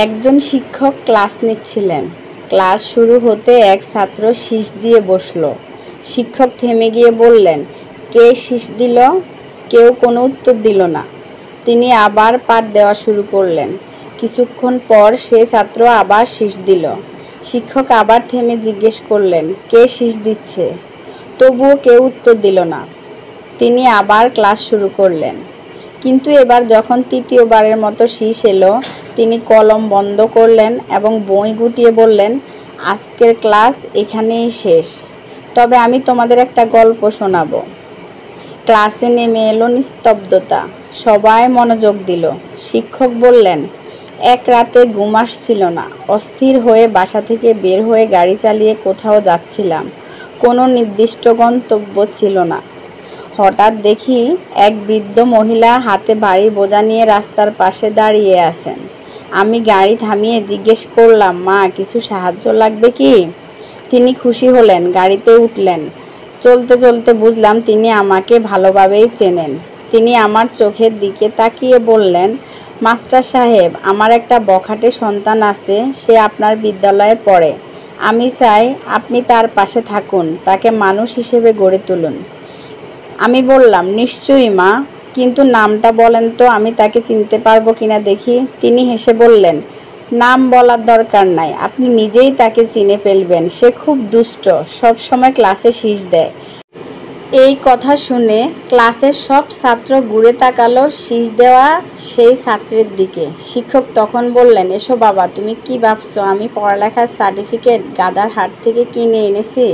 একজন শিক্ষক ক্লাস নিচ্ছিলেন। ক্লাস শুরু হতে এক ছাত্র শীষ দিয়ে বসল। শিক্ষক থেমে গিয়ে বললেন, কে শীষ দিল? কেউ কোনো উত্তর দিল না। তিনি আবার পাঠ দেওয়া শুরু করলেন। কিছুক্ষণ পর সে ছাত্র আবার শীষ দিল। শিক্ষক আবার থেমে জিজ্ঞেস করলেন, কে শীষ দিচ্ছে? তবুও কেউ উত্তর দিল না। তিনি আবার ক্লাস শুরু করলেন। কিন্তু এবার যখন তৃতীয়বারের মতো শীষ এলো, তিনি কলম বন্ধ করলেন এবং বই গুটিয়ে বললেন, আজকের ক্লাস এখানেই শেষ, তবে আমি তোমাদের একটা গল্প শোনাবো। ক্লাসে নেমে এলো নিস্তব্ধতা। সবাই মনোযোগ দিল। শিক্ষক বললেন, এক রাতে ঘুম আসছিল না। অস্থির হয়ে বাসা থেকে বের হয়ে গাড়ি চালিয়ে কোথাও যাচ্ছিলাম। কোনো নির্দিষ্ট গন্তব্য ছিল না। হঠাৎ দেখি এক বৃদ্ধ মহিলা হাতে ভারী বোঝা নিয়ে রাস্তার পাশে দাঁড়িয়ে আছেন। আমি গাড়ি থামিয়ে জিজ্ঞেস করলাম, মা, কিছু সাহায্য লাগবে কি? তিনি খুশি হলেন, গাড়িতে উঠলেন। চলতে চলতে বুঝলাম তিনি আমাকে ভালোভাবেই চেনেন। তিনি আমার চোখের দিকে তাকিয়ে বললেন, মাস্টার সাহেব, আমার একটা বখাটে সন্তান আছে, সে আপনার বিদ্যালয়ে পড়ে। আমি চাই আপনি তার পাশে থাকুন, তাকে মানুষ হিসেবে গড়ে তুলুন। আমি বললাম, নিশ্চয়ই মা, কিন্তু নামটা বলেন তো, আমি তাকে চিনতে পারবো কিনা দেখি। তিনি হেসে বললেন, নাম বলার দরকার নাই, আপনি নিজেই তাকে চিনে ফেলবেন। সে খুব দুষ্ট, সব সময় ক্লাসে শীষ দেয়। এই কথা শুনে ক্লাসের সব ছাত্র ঘুরে তাকালো শীষ দেওয়া সেই ছাত্রের দিকে। শিক্ষক তখন বললেন, এসো বাবা, তুমি কি ভাবছো আমি পড়ালেখার সার্টিফিকেট গাদার হাট থেকে কিনে এনেছি?